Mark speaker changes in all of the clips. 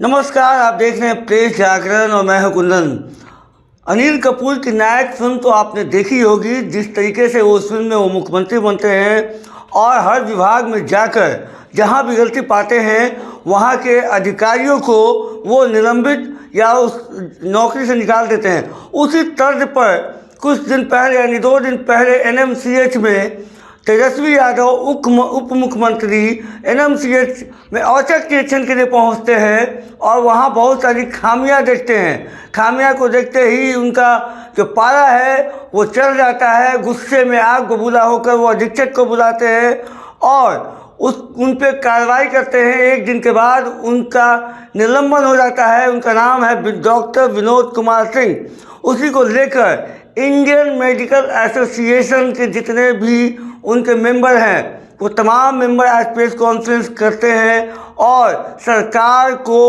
Speaker 1: नमस्कार, आप देख रहे हैं प्रेस जागरण और मैं हूं कुंदन। अनिल कपूर की नायक फिल्म तो आपने देखी होगी। जिस तरीके से वो उस फिल्म में वो मुख्यमंत्री बनते हैं और हर विभाग में जाकर जहां भी गलती पाते हैं वहां के अधिकारियों को वो निलंबित या उस नौकरी से निकाल देते हैं। उसी तर्ज पर कुछ दिन पहले यानी 2 दिन पहले एनएमसीएच में तेजस्वी यादव उप मुख्यमंत्री एनएमसीएच में औचक निरीक्षण के लिए पहुंचते हैं और वहां बहुत सारी खामियां देखते हैं। खामियां को देखते ही उनका जो पारा है वो चढ़ जाता है। गुस्से में आग बबूला होकर वो अधीक्षक को बुलाते हैं और उन पे कार्रवाई करते हैं। 1 दिन के बाद उनका निलंबन हो जाता है। उनका नाम है डॉक्टर विनोद कुमार सिंह। उसी को लेकर इंडियन मेडिकल एसोसिएशन के जितने भी उनके मेंबर हैं वो तमाम मेंबर आज प्रेस कॉन्फ्रेंस करते हैं और सरकार को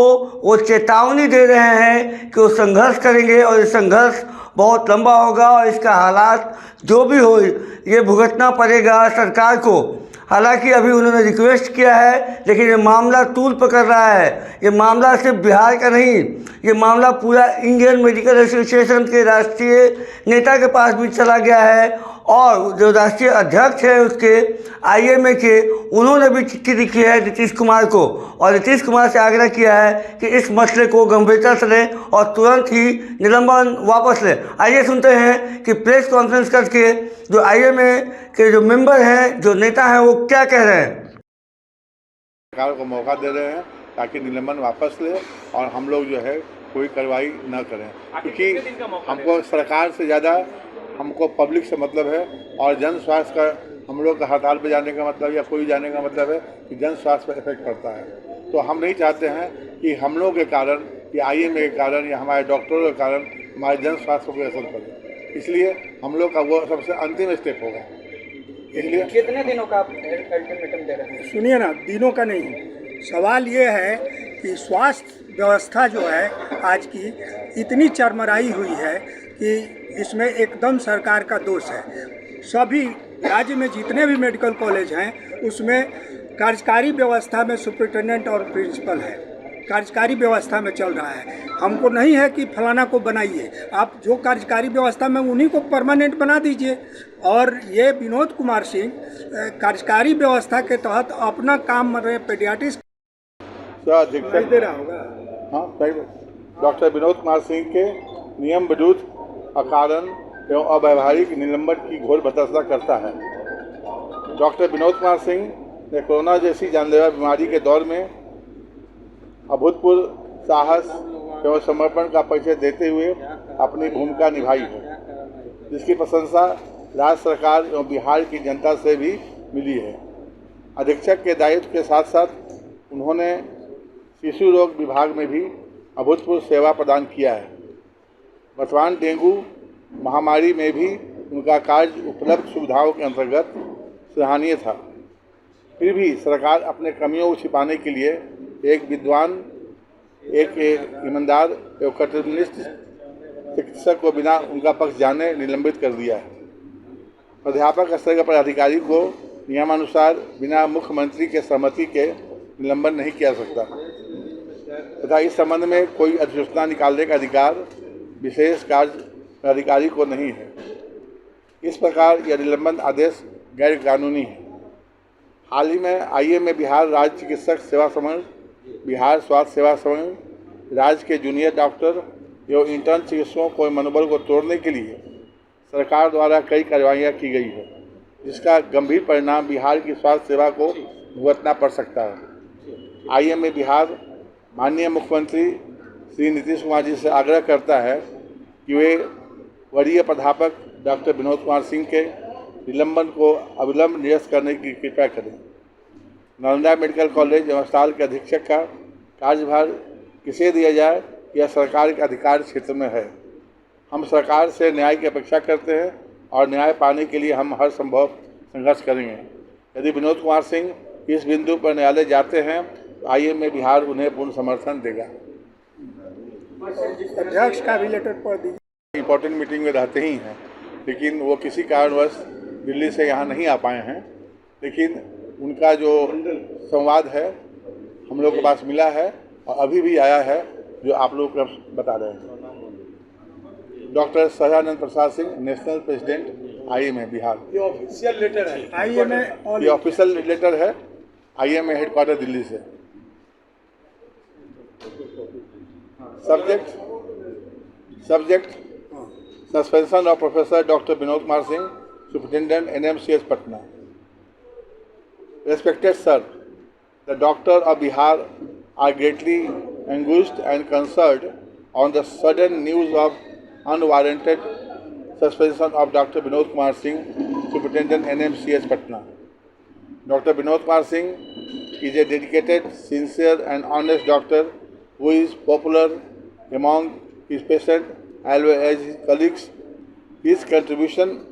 Speaker 1: वो चेतावनी दे रहे हैं कि वो संघर्ष करेंगे और ये संघर्ष बहुत लंबा होगा और इसका हालात जो भी हो ये भुगतना पड़ेगा सरकार को। हालांकि अभी उन्होंने रिक्वेस्ट किया है, लेकिन ये मामला तूल पकड़ रहा है। ये मामला सिर्फ बिहार का नहीं, ये मामला पूरा इंडियन मेडिकल एसोसिएशन के राष्ट्रीय नेता के पास भी चला गया है और जो राष्ट्रीय अध्यक्ष है उसके आईएमए के, उन्होंने भी चिट्ठी लिखी है नीतीश कुमार को और नीतीश कुमार से आग्रह किया है कि इस मसले को गंभीरता से लें और तुरंत ही निलंबन वापस लें। आइए सुनते हैं कि प्रेस कॉन्फ्रेंस करके जो आईएमए के जो मेंबर हैं, जो नेता हैं, वो क्या कह रहे हैं।
Speaker 2: सरकार को मौका दे रहे हैं ताकि निलंबन वापस ले और हम लोग जो है कोई कार्रवाई न करें, क्योंकि हमको सरकार से ज़्यादा हमको पब्लिक से मतलब है और जन स्वास्थ्य का हम लोग का हड़ताल पे जाने का मतलब या कोई जाने का मतलब है कि जन स्वास्थ्य पर इफेक्ट पड़ता है। तो हम नहीं चाहते हैं कि हम लोग के कारण या आईएमए के कारण या हमारे डॉक्टरों के कारण हमारे जन स्वास्थ्य पर असर पड़े, इसलिए हम लोग का वो सबसे अंतिम स्टेप होगा। इसलिए
Speaker 3: कितने दिनों का अल्टीमेटम दे रहे हैं?
Speaker 4: सुनिए ना, दिनों का नहीं, सवाल ये है कि स्वास्थ्य व्यवस्था जो है आज की इतनी चरमराई हुई है कि इसमें एकदम सरकार का दोष है। सभी राज्य में जितने भी मेडिकल कॉलेज हैं उसमें कार्यकारी व्यवस्था में सुपरिटेंडेंट और प्रिंसिपल है, कार्यकारी व्यवस्था में चल रहा है। हमको नहीं है कि फलाना को बनाइए, आप जो कार्यकारी व्यवस्था में उन्हीं को परमानेंट बना दीजिए। और ये विनोद कुमार सिंह कार्यकारी व्यवस्था के तहत अपना काम रहे पेडियाट्रिस्ट
Speaker 2: अधीक्षक
Speaker 4: दे रहा होगा।
Speaker 2: हाँ सही, डॉक्टर विनोद कुमार सिंह के नियम विरुद्ध अकारण एवं अव्यवहारिक निलंबन की घोर भर्त्सना करता है। डॉक्टर विनोद कुमार सिंह ने कोरोना जैसी जानलेवा बीमारी के दौर में अभूतपूर्व साहस एवं समर्पण का परिचय देते हुए अपनी भूमिका निभाई है, जिसकी प्रशंसा राज्य सरकार एवं बिहार की जनता से भी मिली है। अधीक्षक के दायित्व के साथ साथ उन्होंने शिशु रोग विभाग में भी अभूतपूर्व सेवा प्रदान किया है। वर्तमान डेंगू महामारी में भी उनका कार्य उपलब्ध सुविधाओं के अंतर्गत सराहनीय था। फिर भी सरकार अपने कमियों को छिपाने के लिए एक विद्वान, एक ईमानदार एवं कर्तव्यनिष्ठ चिकित्सक को बिना उनका पक्ष जाने निलंबित कर दिया है। प्राध्यापक स्तर के पदाधिकारी को नियमानुसार बिना मुख्यमंत्री के सहमति के निलंबन नहीं किया सकता तथा इस संबंध में कोई अधिसूचना निकालने का अधिकार विशेष कार्य अधिकारी को नहीं है। इस प्रकार यह निलंबन आदेश गैर कानूनी है। हाल ही में आईएमए बिहार राज्य चिकित्सक सेवा समूह, बिहार स्वास्थ्य सेवा समूह, राज्य के जूनियर डॉक्टर एवं इंटर्न चिकित्सकों को मनोबल को तोड़ने के लिए सरकार द्वारा कई कार्रवाइयाँ की गई है, जिसका गंभीर परिणाम बिहार की स्वास्थ्य सेवा को भुगतना पड़ सकता है। आईएमए बिहार माननीय मुख्यमंत्री श्री नीतीश कुमार जी से आग्रह करता है कि वे वरीय प्राध्यापक डॉक्टर विनोद कुमार सिंह के निलंबन को अविलंब निरस्त करने की कृपा करें। नालंदा मेडिकल कॉलेज एवं अस्पताल के अधीक्षक का कार्यभार किसे दिया जाए, यह सरकार के अधिकार क्षेत्र में है। हम सरकार से न्याय की अपेक्षा करते हैं और न्याय पाने के लिए हम हर संभव संघर्ष करेंगे। यदि विनोद कुमार सिंह इस बिंदु पर न्यायालय जाते हैं तो आईएमए बिहार उन्हें पूर्ण समर्थन देगा।
Speaker 4: अध्यक्ष का भी लेटर पढ़ दीजिए।
Speaker 2: इम्पोर्टेंट मीटिंग में रहते ही हैं, लेकिन वो किसी कारणवश दिल्ली से यहाँ नहीं आ पाए हैं, लेकिन उनका जो संवाद है हम लोग के पास मिला है और अभी भी आया है जो आप लोग को बता रहे हैं। Doctor Sahanand Prasad Singh, national president IMA Bihar.
Speaker 5: ये ऑफिशियल लेटर है
Speaker 4: IMA
Speaker 2: ये ऑफिशियल लेटर है IMA हेडक्वार्टर दिल्ली से। Subject suspension of professor doctor Vinod Kumar Singh, superintendent NMCH Patna. Respected sir, the doctor of Bihar are greatly anguished and concerned on the sudden news of unwarranted suspension of Dr. Vinod Kumar Singh, Superintendent NMCH Patna. Dr. Vinod Kumar Singh is a dedicated, sincere and honest doctor who is popular among his patients as well as his colleagues. His contribution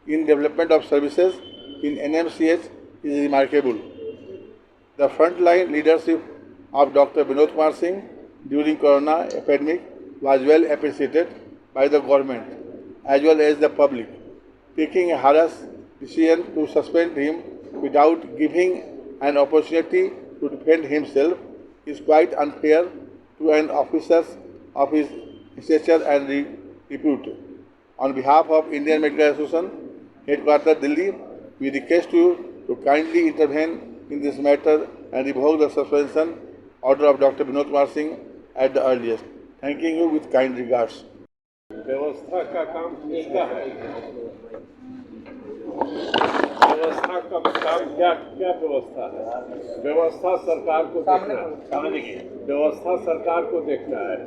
Speaker 2: in development of services in NMCH is remarkable. The frontline leadership of Dr. Vinod Kumar Singh during Corona epidemic was well appreciated by the government as well as the public. Taking a harass decision to suspend him without giving an opportunity to defend himself is quite unfair to an officer of his stature and repute. On behalf of Indian Medical Association, Headquarters Delhi, we request you to kindly intervene in this matter and revoke the suspension order of Dr. Vinod Kumar Singh at the earliest. Thanking you with kind regards.
Speaker 5: व्यवस्था का काम किसका है? व्यवस्था का काम क्या क्या व्यवस्था है? व्यवस्था सरकार को देखना है। व्यवस्था सरकार को देखना है।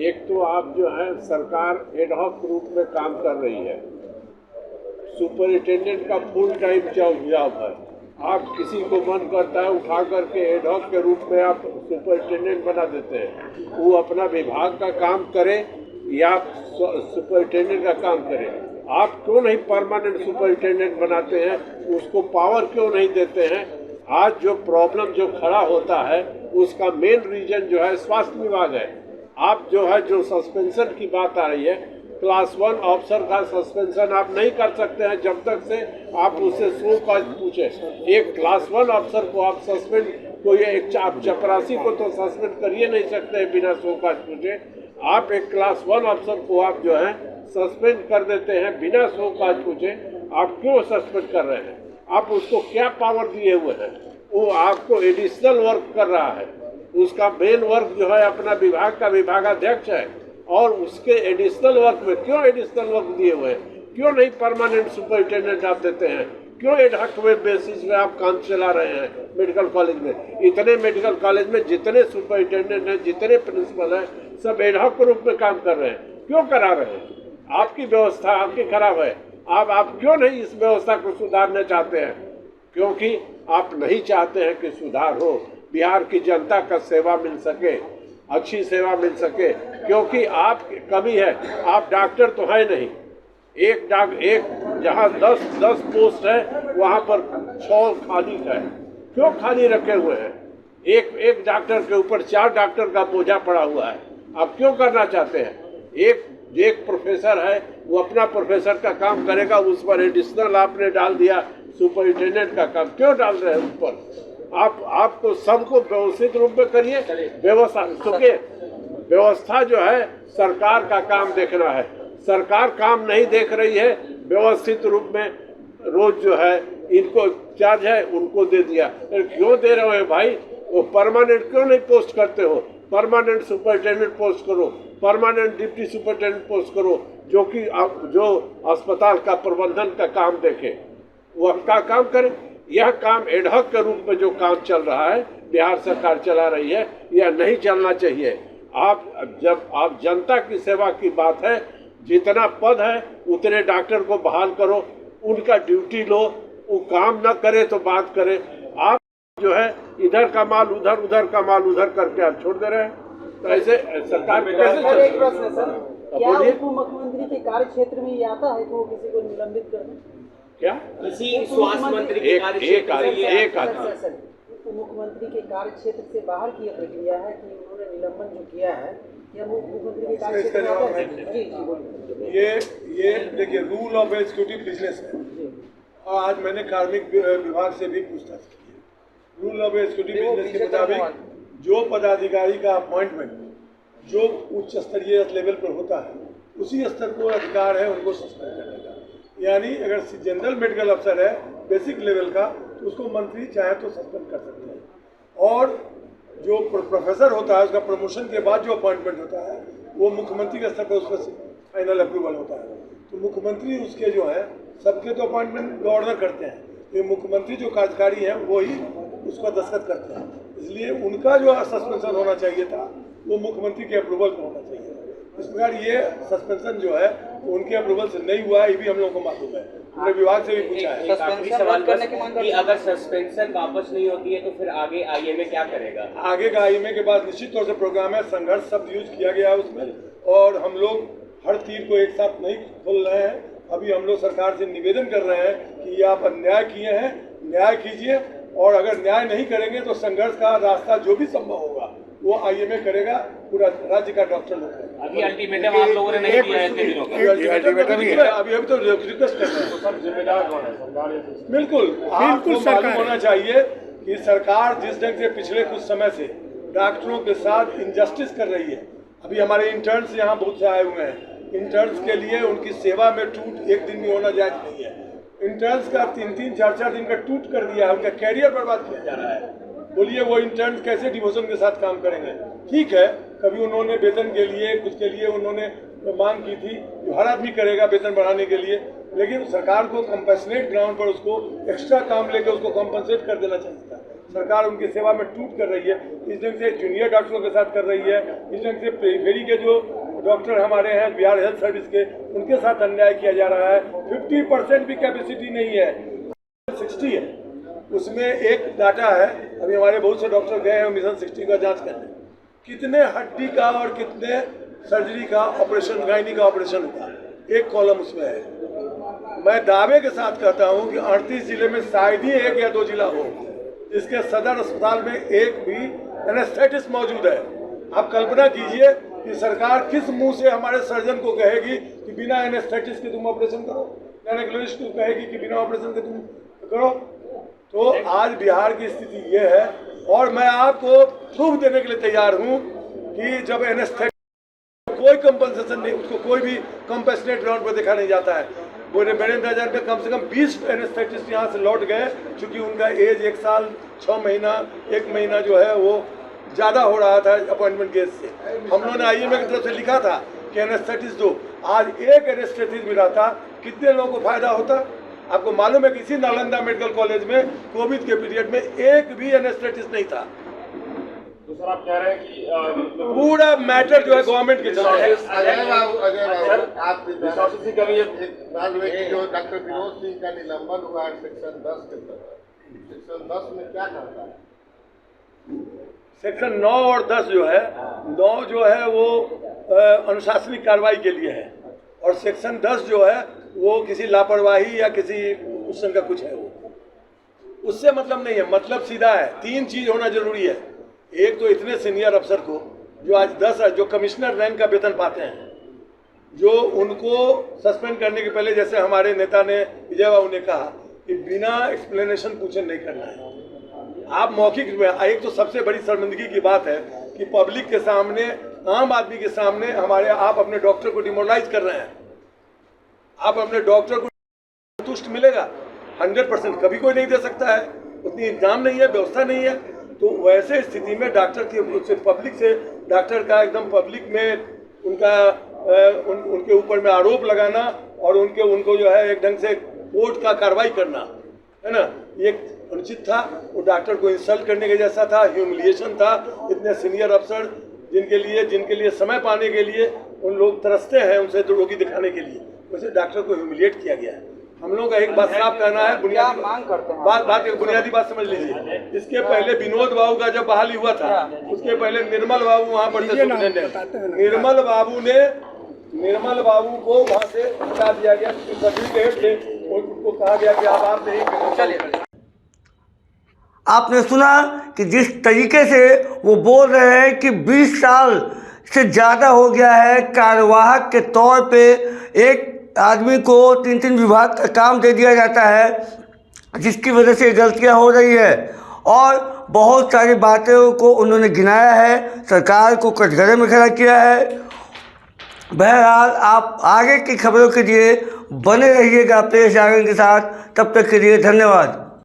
Speaker 5: एक तो आप जो है सरकार एडहॉक रूप में काम कर रही है। सुपरिटेंडेंट का फुल टाइम जॉब है। आप किसी को मन करता है उठा करके एडहॉक के रूप में आप सुपरिटेंडेंट बना देते हैं। वो अपना विभाग का काम करे या सुपरिटेंडेंट का काम करे। आप क्यों नहीं परमानेंट सुपरिटेंडेंट बनाते हैं? उसको पावर क्यों नहीं देते हैं? आज जो प्रॉब्लम जो खड़ा होता है उसका मेन रीजन जो है स्वास्थ्य विभाग है। आप जो है जो सस्पेंशन की बात आ रही है, क्लास 1 अफसर का सस्पेंशन आप नहीं कर सकते हैं जब तक से आप उससे शो कॉज पूछे। एक क्लास 1 अफसर को आप सस्पेंड कोई एक चपरासी को तो सस्पेंड करिए नहीं सकते हैं बिना शो कॉज पूछे। आप एक क्लास 1 अफसर को आप जो है सस्पेंड कर देते हैं बिना शो कॉज पूछे। आप क्यों सस्पेंड कर रहे हैं? आप उसको क्या पावर दिए हुए हैं? वो आपको एडिशनल वर्क कर रहा है। उसका मेन वर्क जो है अपना विभाग का विभागाध्यक्ष है और उसके एडिशनल वर्क में क्यों एडिशनल वर्क दिए हुए हैं? क्यों नहीं परमानेंट सुपरिटेंडेंट आप देते हैं? क्यों एडहॉक बेसिस में आप काम चला रहे हैं मेडिकल कॉलेज में? इतने मेडिकल कॉलेज में जितने सुपरिटेंडेंट हैं, जितने प्रिंसिपल हैं, सब एडहॉक रूप में काम कर रहे हैं। क्यों करा रहे हैं? आपकी व्यवस्था आपकी खराब है। आप क्यों नहीं इस व्यवस्था को सुधारना चाहते हैं? क्योंकि आप नहीं चाहते हैं कि सुधार हो, बिहार की जनता का सेवा मिल सके, अच्छी सेवा मिल सके। क्योंकि आप कमी है, आप डॉक्टर तो है नहीं। एक जहाँ 10 पोस्ट है वहाँ पर 6 खाली है। क्यों खाली रखे हुए हैं? एक डॉक्टर के ऊपर 4 डॉक्टर का बोझा पड़ा हुआ है। आप क्यों करना चाहते हैं? एक प्रोफेसर है, वो अपना प्रोफेसर का काम करेगा, उस पर एडिशनल आपने डाल दिया सुपरिटेंडेंट का काम। क्यों डाल रहे हैं उस पर? आपको सबको व्यवस्थित रूप में करिए। व्यवस्था जो है सरकार का काम देखना है। सरकार काम नहीं देख रही है व्यवस्थित रूप में। रोज जो है इनको चार्ज है उनको दे दिया। क्यों दे रहे हो भाई? वो परमानेंट क्यों नहीं पोस्ट करते हो? परमानेंट सुपरिटेंडेंट पोस्ट करो, परमानेंट डिप्टी सुपरिटेंडेंट पोस्ट करो, जो कि जो अस्पताल का प्रबंधन का काम देखे, वो का काम करें। यह काम एडहॉक के रूप में जो काम चल रहा है, बिहार सरकार चला रही है, यह नहीं चलना चाहिए। जब आप जनता की सेवा की बात है, जितना पद है उतने डॉक्टर को बहाल करो, उनका ड्यूटी लो। वो काम न करे तो बात करे। आप जो है इधर का माल उधर, उधर का माल उधर करके आप छोड़ दे रहे हैं। तो ऐसे सरकार कैसे?
Speaker 3: एक प्रश्न है सर, क्या उप मुख्यमंत्री के कार्य क्षेत्र में ये आता है कि वो किसी को निलंबित कर दें?
Speaker 5: क्या
Speaker 3: किसी स्वास्थ्य मंत्री के कार्य
Speaker 5: क्षेत्र
Speaker 3: उप मुख्यमंत्री के कार्य क्षेत्र से बाहर की प्रक्रिया है कि उन्होंने निलंबन जो किया है, या वो मुख्यमंत्री के कार्य क्षेत्र में आता है? जी बोलिए।
Speaker 5: ये देखिए रूल ऑफ एग्जीक्यूटिव बिजनेस है। और आज मैंने कार्मिक विभाग से भी पूछताछ की है। रूल ऑफ एग्जीक्यूटिव बिजनेस के मुताबिक
Speaker 6: जो पदाधिकारी का अपॉइंटमेंट जो उच्च स्तरीय लेवल पर होता है उसी स्तर को अधिकार है उनको सस्पेंड करने का। यानी अगर जनरल मेडिकल अफसर है बेसिक लेवल का तो उसको मंत्री चाहे तो सस्पेंड कर सकते हैं। और जो प्रोफेसर होता है उसका प्रमोशन के बाद जो अपॉइंटमेंट होता है वो मुख्यमंत्री के स्तर पर उसका फाइनल अप्रूवल होता है। तो मुख्यमंत्री उसके जो है सबके तो अपॉइंटमेंट गवर्नर करते हैं, तो मुख्यमंत्री जो कार्यकारी हैं वो ही उसका दस्तखत करते हैं। इसलिए उनका जो सस्पेंशन होना चाहिए था वो मुख्यमंत्री के अप्रूवल पर होना चाहिए था। इस प्रकार ये सस्पेंशन जो है उनके अप्रूवल से नहीं हुआ है, ये भी हम लोगों को मालूम है, पूरे विभाग से भी पूछा है।
Speaker 7: एक आखिरी सवाल बस कि अगर सस्पेंशन वापस नहीं होती है तो फिर आगे आईएमए क्या करेगा?
Speaker 6: आगे का आईएमए के बाद निश्चित तौर से प्रोग्राम है, संघर्ष शब्द यूज किया गया है उसमें, और हम लोग हर तीर को एक साथ नहीं खोल रहे हैं। अभी हम लोग सरकार से निवेदन कर रहे हैं कि आप अन्याय किए हैं, न्याय कीजिए, और अगर न्याय नहीं करेंगे तो संघर्ष का रास्ता जो भी संभव होगा वो आईएमए करेगा, पूरा राज्य का डॉक्टर लोग करेगा।
Speaker 7: अभी अल्टीमेटम आप लोगों ने नहीं दिया है इतने दिनों का।
Speaker 6: अभी तो रिक्वेस्ट कर रहे हैं। जिम्मेदार कौन है? बिल्कुल आपको मालूम होना चाहिए कि सरकार जिस ढंग से पिछले कुछ समय से डॉक्टरों के साथ इंजस्टिस कर रही है। अभी हमारे इंटर्न्स यहाँ बहुत से आए हुए हैं, इंटर्न्स के लिए उनकी सेवा में टूट एक दिन भी होना जायज नहीं है। इंटर्न्स का 3-3, 4-4 दिन का टूट कर दिया है, उनका कैरियर बर्बाद किया जा रहा है। बोलिए वो इंटर्न्स कैसे डिवोशन के साथ काम करेंगे? ठीक है, कभी उन्होंने वेतन के लिए कुछ के लिए उन्होंने मांग की थी, हर आदमी करेगा वेतन बढ़ाने के लिए, लेकिन सरकार को कंपनसेट ग्राउंड पर उसको एक्स्ट्रा काम लेकर उसको कंपनसेट कर देना चाहिए था। सरकार उनकी सेवा में टूट कर रही है, इस ढंग से जूनियर डॉक्टरों के साथ कर रही है, इस ढंग से पेरीफेरी के जो डॉक्टर हमारे हैं बिहार हेल्थ सर्विस के, उनके साथ अन्याय किया जा रहा है। 50% भी कैपेसिटी नहीं है, 60 है। उसमें एक डाटा है, अभी हमारे बहुत से डॉक्टर गए हैं मिशन 60 का जांच करने, कितने हड्डी का और कितने सर्जरी का ऑपरेशन, गायनी का ऑपरेशन हुआ, एक कॉलम उसमें है। मैं दावे के साथ कहता हूं कि 38 जिले में शायद ही 1 या 2 जिला हो इसके सदर अस्पताल में एक भी एनेस्थेटिस्ट मौजूद है। आप कल्पना कीजिए कि सरकार किस मुंह से हमारे सर्जन को कहेगी कि बिना एनेस्थेटिस्ट के तुम ऑपरेशन करो, गायनेकोलॉजिस्ट को कहेगी कि बिना ऑपरेशन के तुम करो। तो आज बिहार की स्थिति ये है, और मैं आपको प्रूफ देने के लिए तैयार हूं कि जब एनेस्थेटिस्ट कोई कंपनसेशन नहीं, उसको कोई भी कंपेशनेट ग्राउंड पर देखा नहीं जाता है। मेरे नजर में कम से कम 20 एनेस्थेटिस्ट यहाँ से लौट गए, क्योंकि उनका एज 1 साल 6 महीना 1 महीना जो है वो ज़्यादा हो रहा था अपॉइंटमेंट केस से। हम लोगों ने आईएमए की तरफ से लिखा था कि एनेस्थेटिस्ट दो, आज एक एनेस्थेटिस्ट मिला था, कितने लोगों को फायदा होता? आपको मालूम है किसी नालंदा मेडिकल कॉलेज में कोविड के पीरियड में एक भी एनेस्थेटिस्ट नहीं था।
Speaker 5: तो सर आप कह रहे हैं कि
Speaker 6: पूरा मैटर जो है गवर्नमेंट के चलते है।
Speaker 2: जो डॉक्टर विनोद सिंह का निलंबन हुआ है सेक्शन 10 के तहत, सेक्शन 10 में क्या कहता है?
Speaker 6: सेक्शन 9 और 10 जो है, 9 जो है वो अनुशासनिक कार्रवाई के लिए है, और सेक्शन 10 जो है वो किसी लापरवाही या किसी उस संग का कुछ है, वो उससे मतलब नहीं है। मतलब सीधा है, 3 चीज होना जरूरी है। एक तो इतने सीनियर अफसर को जो आज 10 जो कमिश्नर रैंक का वेतन पाते हैं, जो उनको सस्पेंड करने के पहले, जैसे हमारे नेता ने विजय बाबू ने कहा कि बिना एक्सप्लेनेशन पूछे नहीं करना है। आप मौखिक में, एक तो सबसे बड़ी शर्मिंदगी की बात है कि पब्लिक के सामने, आम आदमी के सामने हमारे आप अपने डॉक्टर को डिमोरलाइज कर रहे हैं। आप अपने डॉक्टर को संतुष्ट मिलेगा 100%, कभी कोई नहीं दे सकता है, उतनी इंतजाम नहीं है, व्यवस्था नहीं है। तो वैसे स्थिति में डॉक्टर के पब्लिक से डॉक्टर का एकदम पब्लिक में उनका उनके ऊपर में आरोप लगाना और उनको जो है एक ढंग से कोर्ट का कार्रवाई करना है ना, ये अनुचित था। वो डॉक्टर को इंसल्ट करने के जैसा था, ह्यूमिलिएशन था। इतने सीनियर अफसर जिनके लिए समय पाने के लिए उन लोग तरसते हैं उनसे रोगी दिखाने के लिए, वैसे डॉक्टर को ह्यूमिलिएट किया गया है। हम लोगों का एक बात साफ कहना है, बुनियादी मांग करते हैं, बुनियादी बात समझ लीजिए। इसके पहले विनोद बाबू का जब बहाली हुआ था, उसके पहले निर्मल बाबू वहाँ पर निर्मल बाबू को वहाँ से हटा दिया गया, सर्टिफिकेट थे, उनको कहा गया कि आप नहीं। चलिए,
Speaker 1: आपने सुना कि जिस तरीके से वो बोल रहे हैं कि 20 साल से ज़्यादा हो गया है कार्यवाहक के तौर पे एक आदमी को 3-3 विभाग का काम दे दिया जाता है, जिसकी वजह से गलतियां हो रही है। और बहुत सारी बातों को उन्होंने गिनाया है, सरकार को कटघरे में खड़ा किया है। बहरहाल आप आगे की खबरों के लिए बने रहिएगा प्रेस जागरण के साथ। तब तक के लिए धन्यवाद।